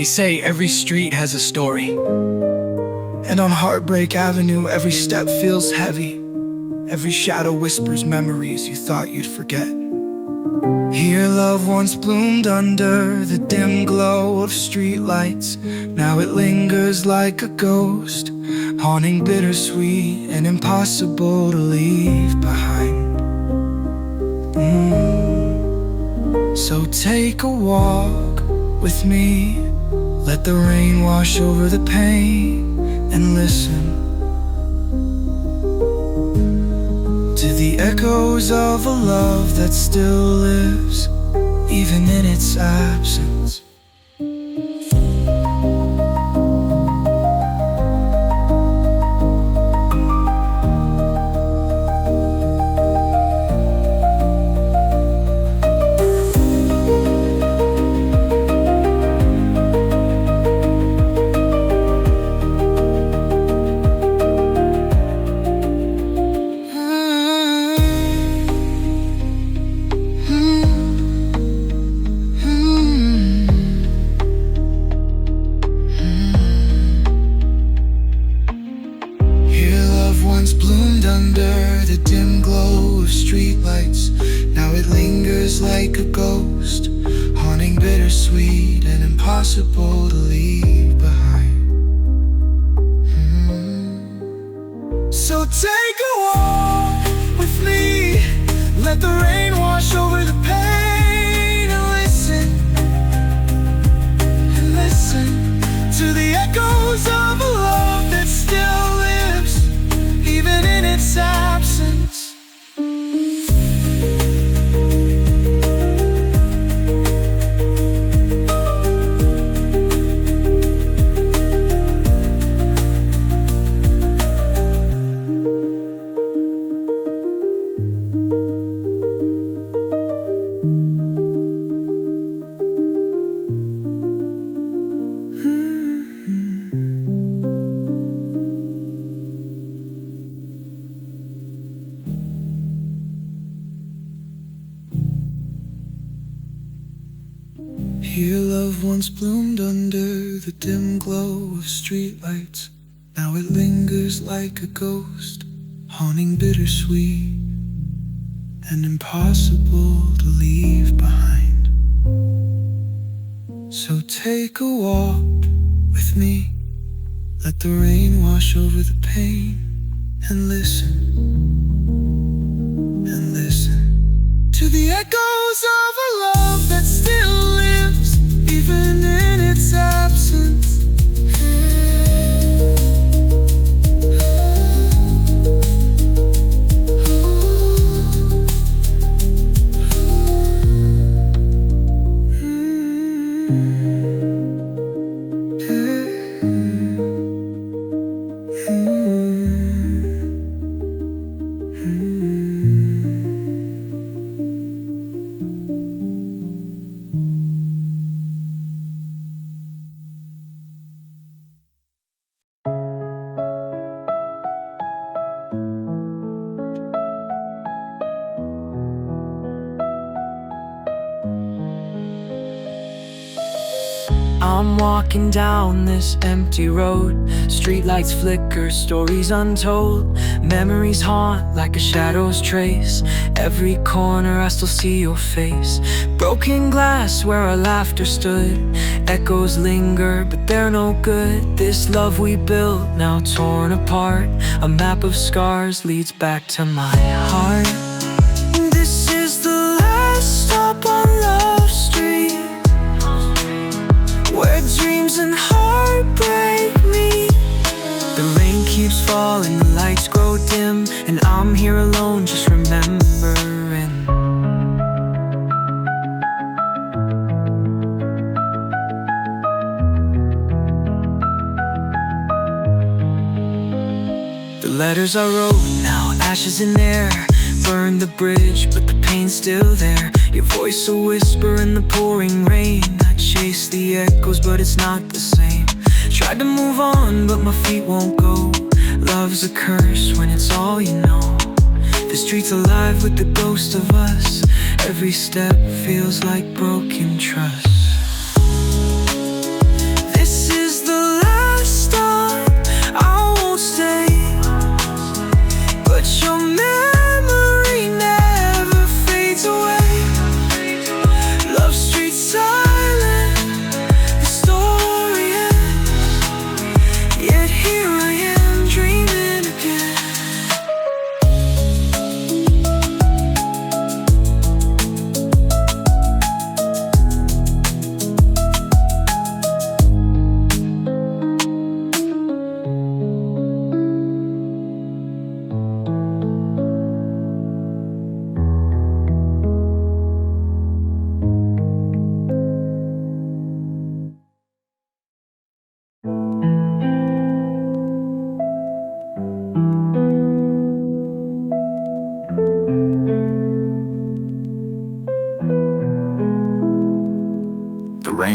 They say every street has a story, and on Heartbreak Avenue every step feels heavy. Every shadow whispers memories you thought you'd forget. Here love once bloomed under the dim glow of streetlights. Now it lingers like a ghost, haunting bittersweet and impossible to leave behind. So take a walk with me, let the rain wash over the pain, and listen to the echoes of a love that still lives, even in its absence. Bloomed under the dim glow of streetlights. Now it lingers like a ghost, haunting bittersweet and impossible to leave behind. So take a walk with me, let the rain wash over the pain, and listen to the echoes of a love that still lives, even in its absence. Here love once bloomed under the dim glow of streetlights. Now it lingers like a ghost, haunting bittersweet and impossible to leave behind. So take a walk with me, let the rain wash over the pain, and listen to the echoes of a love that still lives, even in its absence. I'm walking down this empty road, streetlights flicker, stories untold. Memories haunt like a shadow's trace. Every corner I still see your face. Broken glass where our laughter stood. Echoes linger but they're no good. This love we built now torn apart. A map of scars leads back to my heart. This is the last stop on Love Street, where dreams and heart break me. The rain keeps falling, the lights grow dim, and I'm here alone just remembering. The letters I wrote, now ashes in air. Burned the bridge, but the pain's still there. Your voice a whisper in the pouring rain. I chase the echoes, but it's not the same. Tried to move on, but my feet won't go. Love's a curse when it's all you know. The street's alive with the ghost of us. Every step feels like broken trust.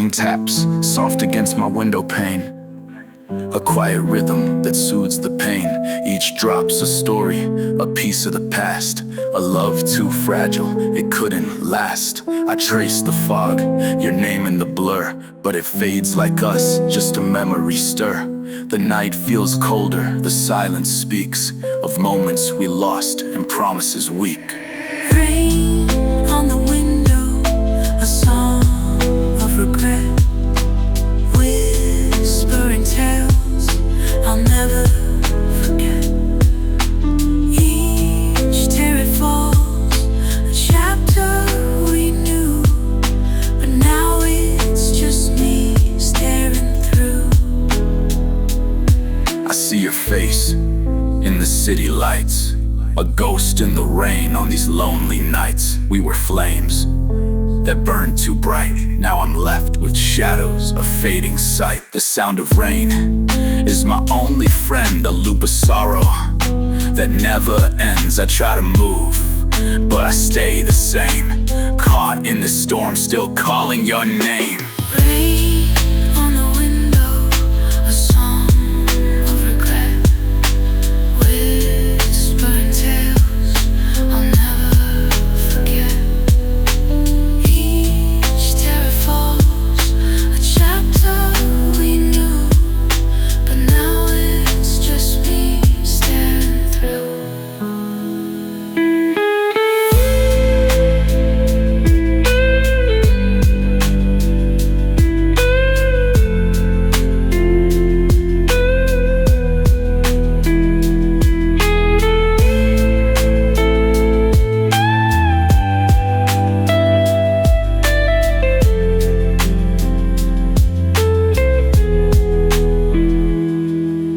rain taps, soft against my window pane. A quiet rhythm that soothes the pain. Each drop's a story, a piece of the past. A love too fragile, it couldn't last. I trace the fog, your name in the blur, but it fades like us, just a memory stir. The night feels colder, the silence speaks of moments we lost and promises weak. Rain on the window, a song of regret. Whispering tales I'll never forget. Each tear it falls, a chapter we knew, but now it's just me staring through. I see your face in the city lights, a ghost in the rain on these lonely nights. We were flames that burned too bright. Now I'm left with shadows, a fading sight. The sound of rain is my only friend, a loop of sorrow that never ends. I try to move, but I stay the same, caught in the storm, still calling your name. Rain on the window, a song of regret. Whispering tales I'll never forget. Each tear it falls, a chapter we knew, but now it's just me staring through.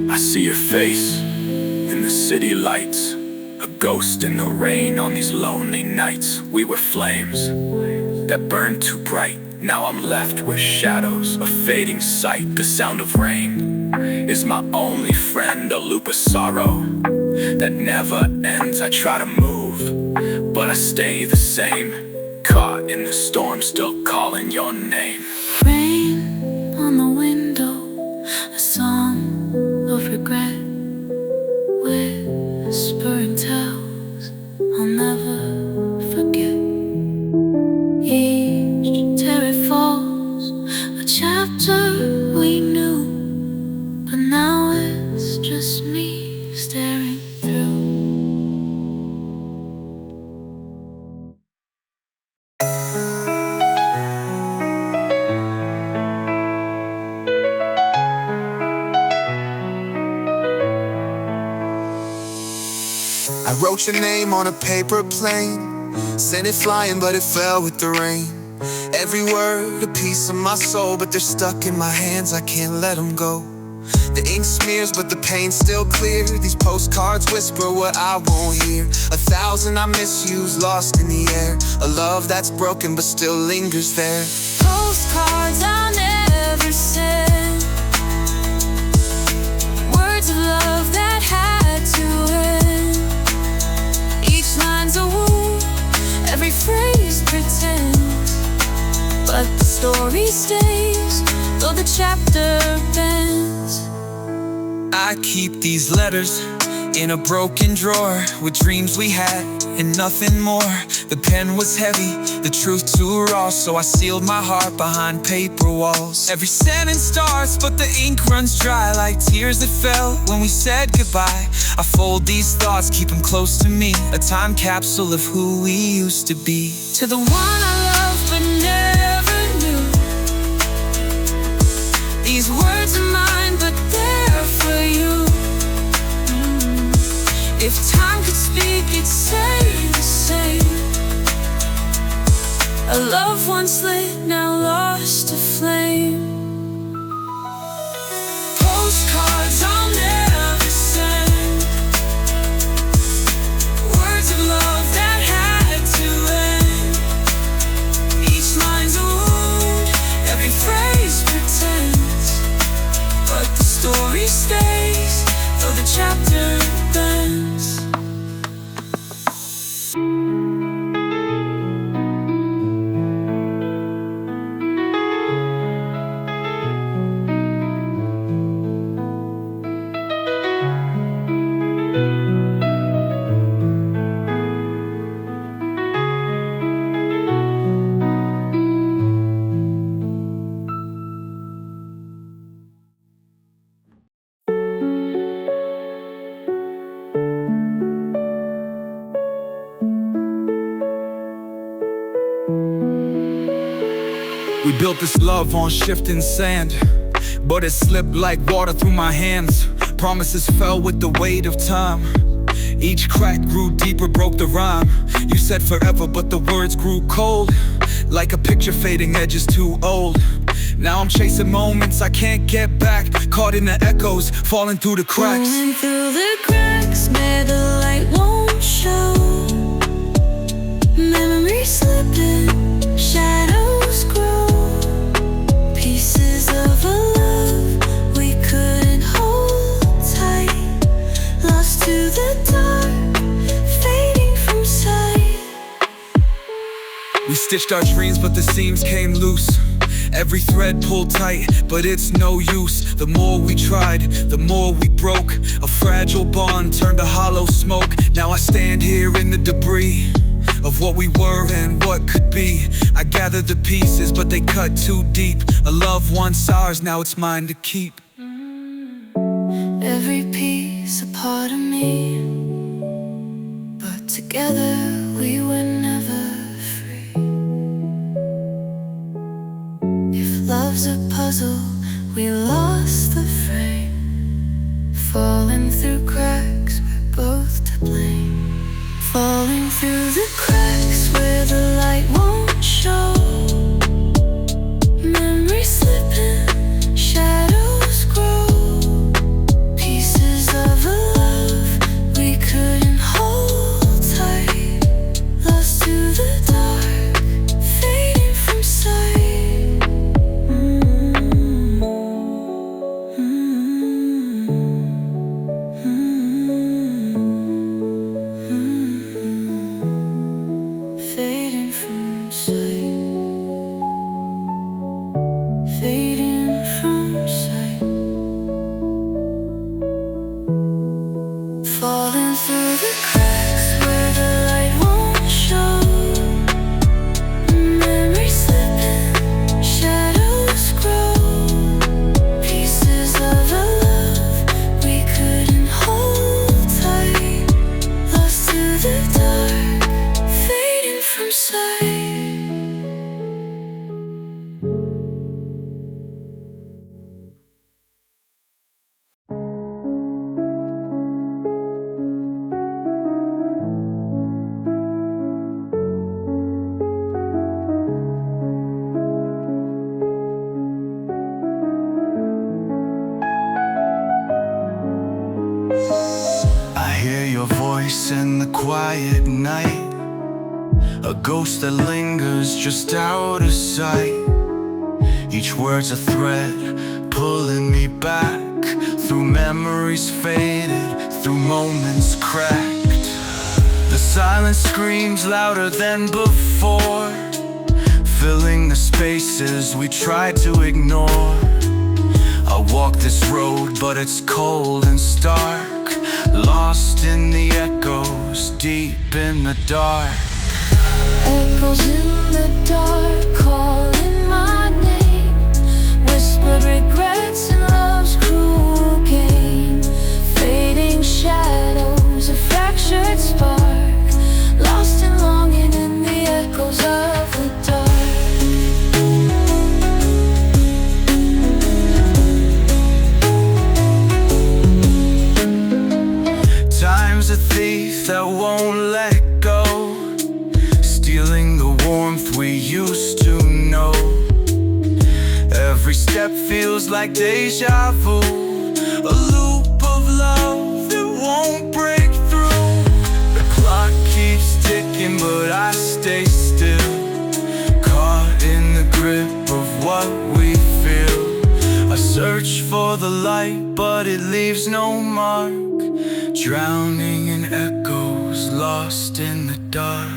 I see your face in the city lights, a ghost in the rain on these lonely nights. We were flames that burned too bright. Now I'm left with shadows, a fading sight. The sound of rain is my only friend, a loop of sorrow that never ends. I try to move, but I stay the same, caught in the storm, still calling your name. Rain on the window, a song of regret. Whispering tales I'll never forget. Each tear it falls, a chapter we knew, but now it's just me staring through. I wrote your name on a paper plane, sent it flying but it fell with the rain. Every word a piece of my soul, but they're stuck in my hands, I can't let them go. The ink smears but the pain's still clear. These postcards whisper what I won't hear. 1,000 I misuse lost in the air, a love that's broken but still lingers there. Postcards I'll never send, words of love that had to end. Each line's a wound, every phrase pretends, but the story stays, though the chapter bends. I keep these letters in a broken drawer with dreams we had and nothing more. The pen was heavy, the truth too raw, so I sealed my heart behind paper walls. Every sentence starts, but the ink runs dry like tears that fell when we said goodbye. I fold these thoughts, keep them close to me, a time capsule of who we used to be. To the one I loved but never knew, these words are mine but they're for you. If time could speak, it'd say the same. A love once lit, now lost to flame. Postcards I'll never send, words of love that had to end. Each line's a wound, every phrase pretends, but the story stays, though the chapter bends. We built this love on shifting sand, but it slipped like water through my hands. Promises fell with the weight of time. Each crack grew deeper, broke the rhyme. You said forever, but the words grew cold, like a picture fading, edges too old. Now I'm chasing moments I can't get back, caught in the echoes, falling through the cracks. Falling through the cracks where the light won't show. Memories slipping, shadows grow. Pieces of a love we couldn't hold tight, lost to the dark, fading from sight. We stitched our dreams, but the seams came loose. Every thread pulled tight, but it's no use. The more we tried, the more we broke. A fragile bond turned to hollow smoke. Now I stand here in the debris of what we were and what could be. I gathered the pieces, but they cut too deep. A love once ours, now it's mine to keep. Every piece a part of me, but together we were never free. If love's a puzzle, we lost the frame. Falling through cracks, we're both to blame. Falling through the cracks where the light won't show. Memories slipping, shadows grow. Pieces of a love we couldn't hold tight, lost to the dark, fading from sight. Fading from sight, fading from sight. Falling through the cracks where the light won't show. Memories slipping, shadows grow. Pieces of a love we couldn't hold tight, lost to the dark, fading from sight. I hear your voice in the quiet night, a ghost that lingers just out of sight. Each word's a thread pulling me back, through memories faded, through moments cracked. The silence screams louder than before, filling the spaces we tried to ignore. I walk this road, but it's cold and stark, lost in the echoes, deep in the dark. Echoes in the dark, calling my name. Whispered regrets and love's cruel game. Fading shadows, a fractured spark, lost and longing in the echoes of the dark. Time's a thief that won't let go, stealing the warmth we used to know. Every step feels like deja vu, a loop of love that won't break through. The clock keeps ticking, but I stay still, caught in the grip of what we feel. I search for the light, but it leaves no mark, drowning in echoes, lost in the dark.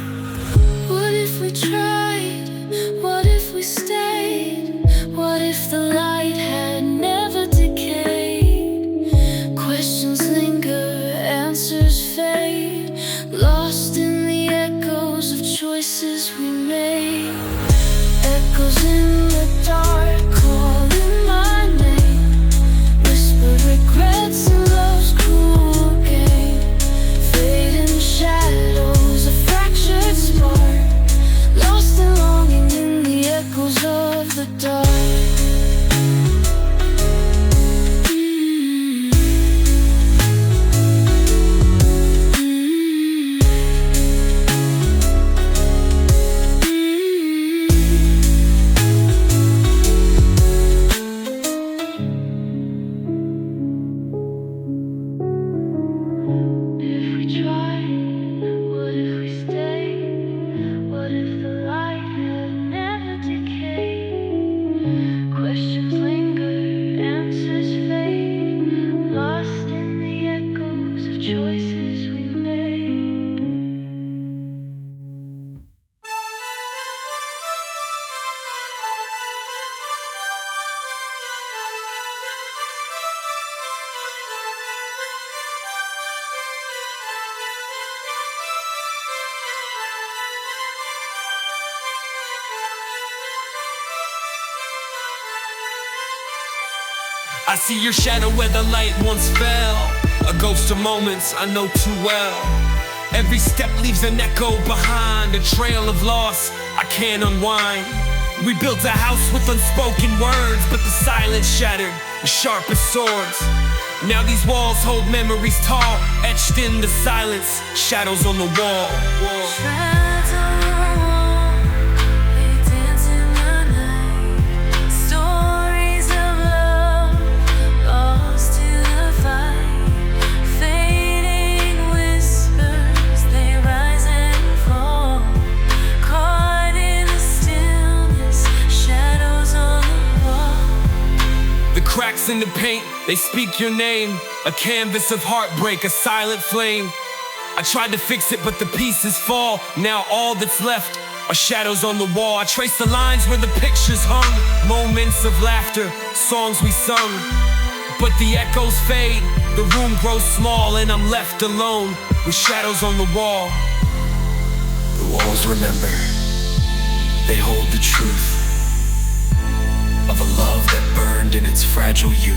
What if we tried? What if we stayed? What if the light had never decayed? Questions linger, answers fade, lost in the echoes of choices we made. Echoes in the dark, calling my name. Whispered regrets and love's cruel game. Fading shadows, a fractured I see your shadow where the light once fell, a ghost of moments I know too well. Every step leaves an echo behind, a trail of loss I can't unwind. We built a house with unspoken words, but the silence shattered the sharpest swords. Now these walls hold memories tall, etched in the silence, shadows on the wall. Cracks in the paint, they speak your name. A canvas of heartbreak, a silent flame. I tried to fix it, but the pieces fall. Now all that's left are shadows on the wall. I trace the lines where the pictures hung, moments of laughter, songs we sung. But the echoes fade, the room grows small, and I'm left alone with shadows on the wall. The walls remember, they hold the truth of a love that burned in its fragile youth.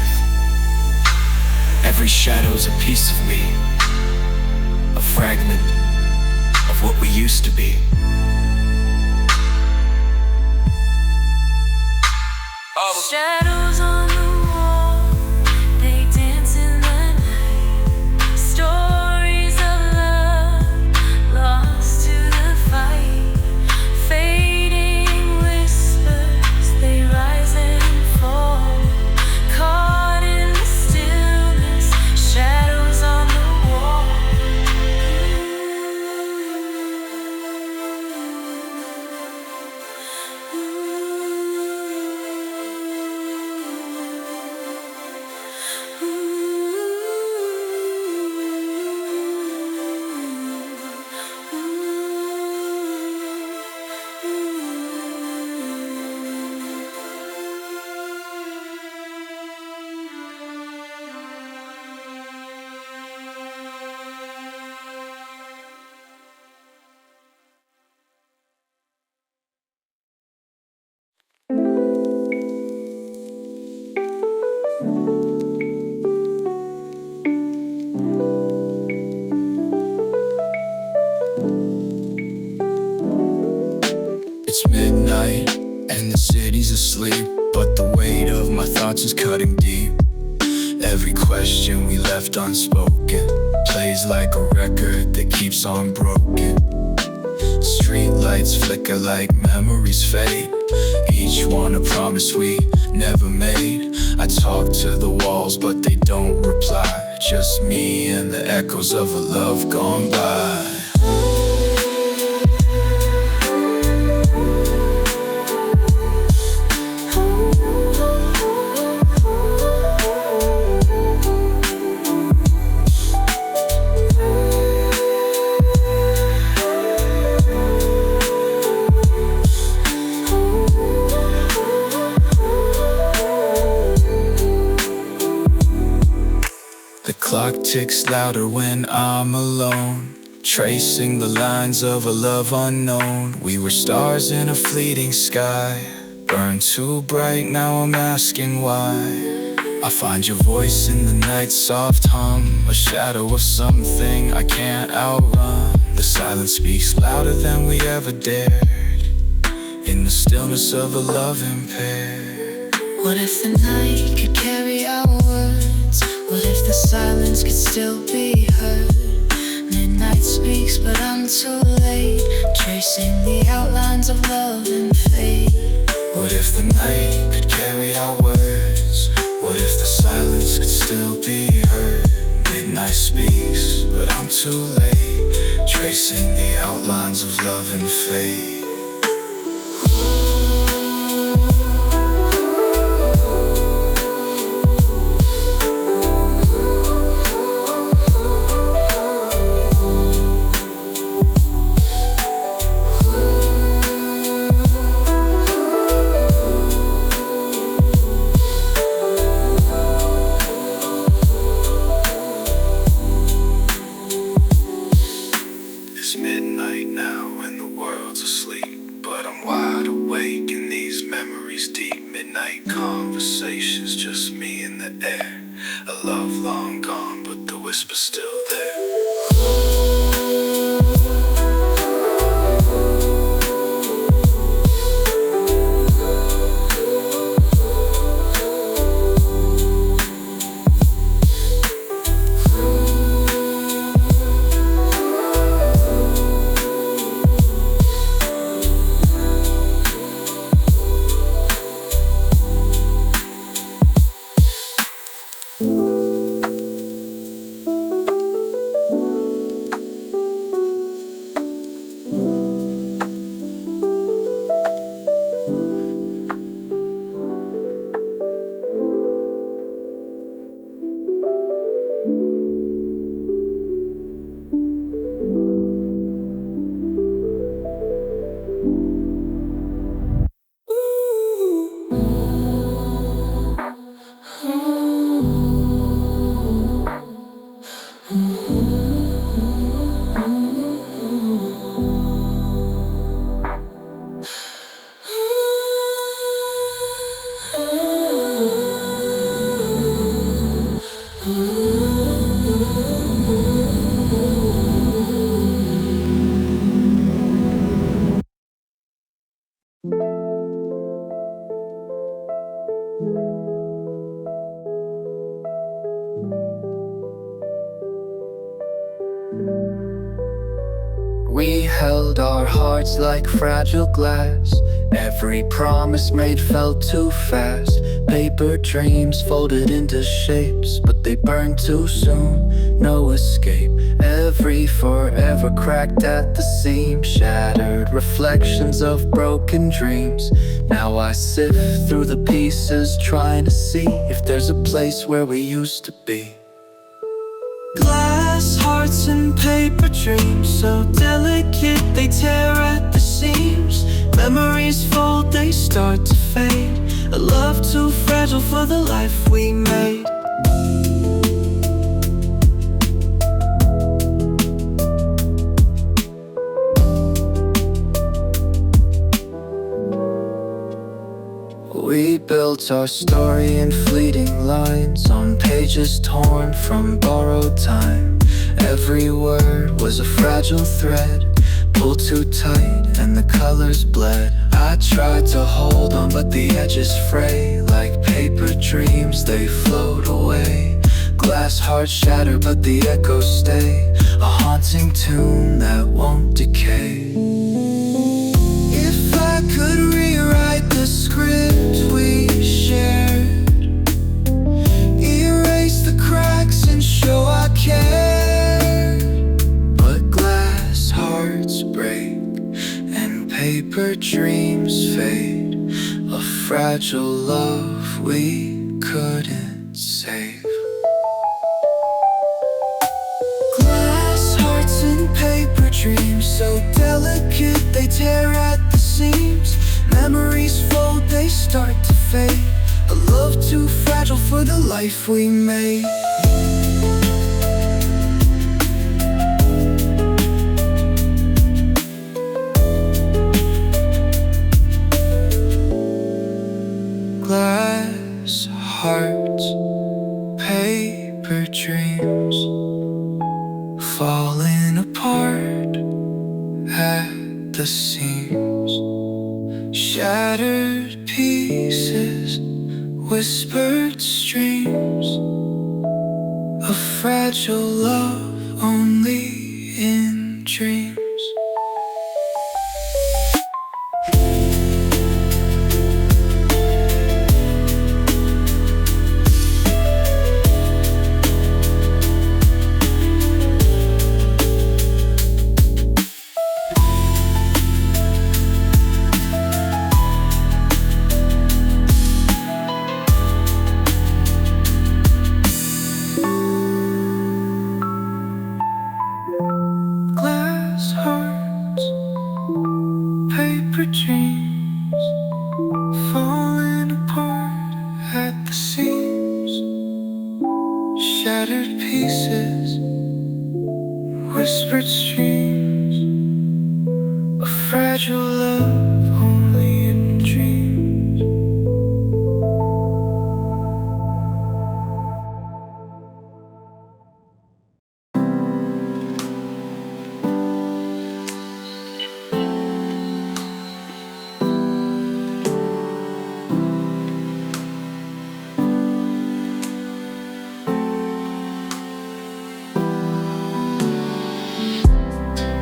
Every shadow's a piece of me, a fragment of what we used to be. Shadows on the wall, they dance in the night. Stories of love, lost to the fight. Fading whispers, they rise and fall. Caught in the stillness, shadows on the wall. It's midnight and the city's asleep, but the weight of my thoughts is cutting deep. Every question we left unspoken plays like a record that keeps on broken. Street lights flicker like memories fade, each one a promise we never made. I talk to the walls but they don't reply, just me and the echoes of a love gone by. The clock ticks louder when I'm alone, tracing the lines of a love unknown. We were stars in a fleeting sky, burned too bright, now I'm asking why. I find your voice in the night's soft hum, a shadow of something I can't outrun. The silence speaks louder than we ever dared, in the stillness of a love impaired. What if the night could carry our words? What if the silence could still be heard? Midnight speaks but I'm too late, tracing the outlines of love and fate. What if the night could carry our words? What if the silence could still be heard? Midnight speaks but I'm too late, tracing the outlines of love and fate. It's midnight now and the world's asleep, but I'm wide awake in these memories deep. Midnight conversations, just me and the whisper still there. We held our hearts like fragile glass. Every promise made felt too fast. Paper dreams folded into shapes, but they burned too soon, no escape. Every forever cracked at the seam, shattered reflections of broken dreams. Now I sift through the pieces, trying to see if there's a place where we used to be. Glass hearts and paper dreams, so delicate they tear at the seams. Memories fold, they start to fade. A love too fragile for the life we made. We built our story in fleeting lines, on pages torn from borrowed time. Every word was a fragile thread, pulled too tight and the colors bled. I tried to hold on but the edges fray. Like paper dreams they float away. Glass hearts shatter but the echoes stay, a haunting tune that won't decay. If I could rewrite the script we shared, erase the cracks and show I cared. But glass hearts break and paper dreams fade, a fragile love we couldn't save. Glass hearts and paper dreams, so delicate they tear at the seams. Memories fold, they start to fade. A love too fragile for the life we made. Glass hearts, paper dreams, falling apart at the seams. Shattered pieces, whispered streams, a fragile love only in dreams. Glass hearts, paper dreams, falling apart at the seams. Shattered pieces, whispered streams, a fragile love only in dreams.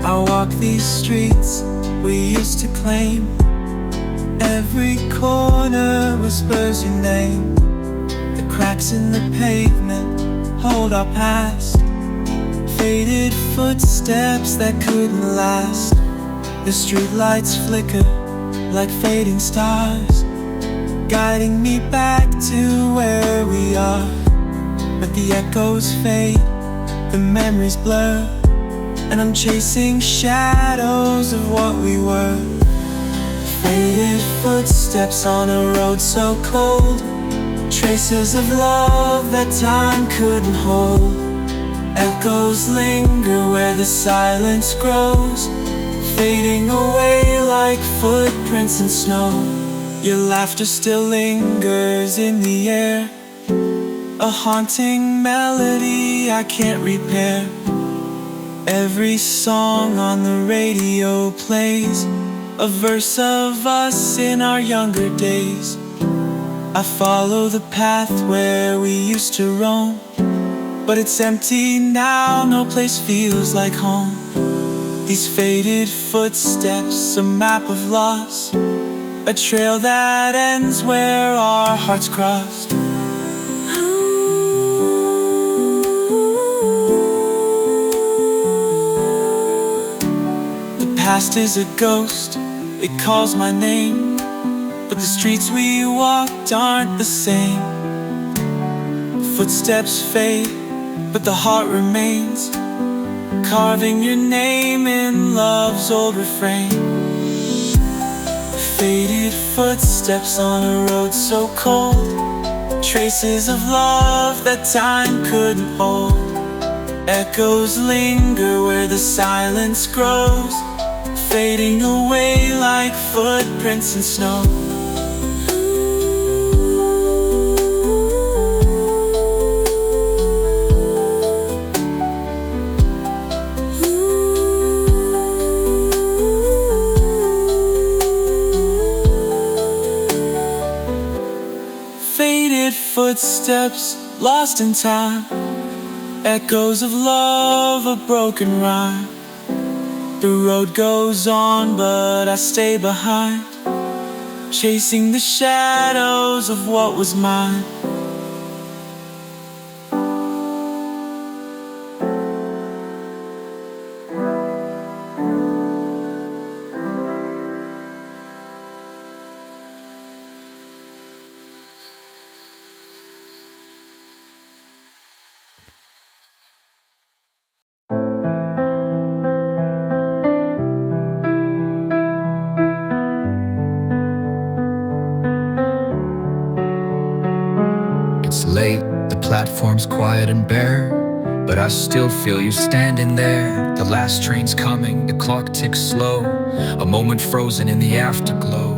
I walk these streets we used to claim. Every corner whispers your name. The cracks in the pavement hold our past, faded footsteps that couldn't last. The streetlights flicker like fading stars, guiding me back to where we are. But the echoes fade, the memories blur, and I'm chasing shadows of what we were. Faded footsteps on a road so cold, traces of love that time couldn't hold. Echoes linger where the silence grows, fading away like footprints in snow. Your laughter still lingers in the air, a haunting melody I can't repair. Every song on the radio plays a verse of us in our younger days. I follow the path where we used to roam, but it's empty now, no place feels like home. These faded footsteps, a map of loss, a trail that ends where our hearts crossed. The past is a ghost, it calls my name, but the streets we walked aren't the same. Footsteps fade, but the heart remains, carving your name in love's old refrain. Faded footsteps on a road so cold, traces of love that time couldn't hold. Echoes linger where the silence grows, fading away like footprints in snow. Faded footsteps lost in time, echoes of love, a broken rhyme. The road goes on, but I stay behind, chasing the shadows of what was mine. It's late, the platform's quiet and bare, but I still feel you standing there. The last train's coming, the clock ticks slow, a moment frozen in the afterglow.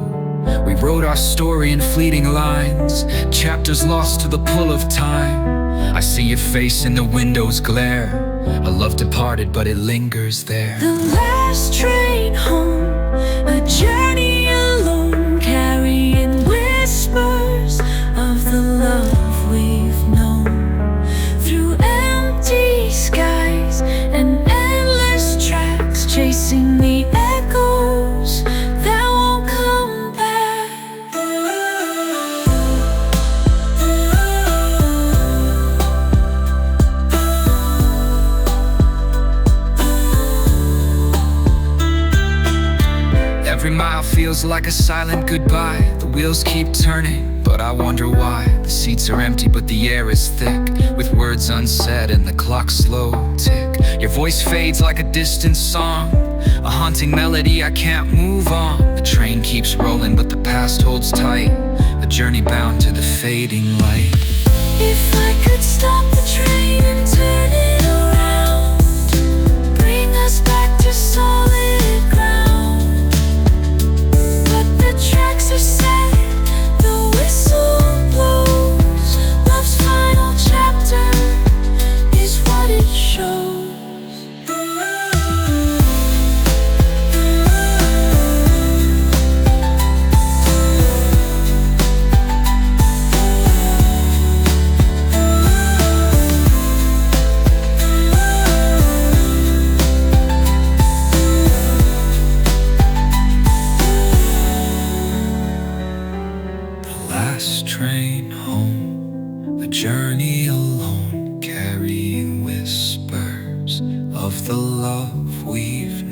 We wrote our story in fleeting lines, chapters lost to the pull of time. I see your face in the window's glare, a love departed but it lingers there. The last train home, a journey alone, carrying whispers of the love we've known. Through empty skies and endless tracks, chasing the echoes that won't come back. Every mile feels like a silent goodbye. The wheels keep turning, but I wonder why. The seats are empty, but the air is thick, with words unsaid and the clock's slow tick. Your voice fades like a distant song, a haunting melody I can't move on. The train keeps rolling, but the past holds tight, a journey bound to the fading light. If I could stop the train and turn it around, bring us back to solid ground. But the tracks are set, the whistle blows, love's final chapter is what it shows. the love we've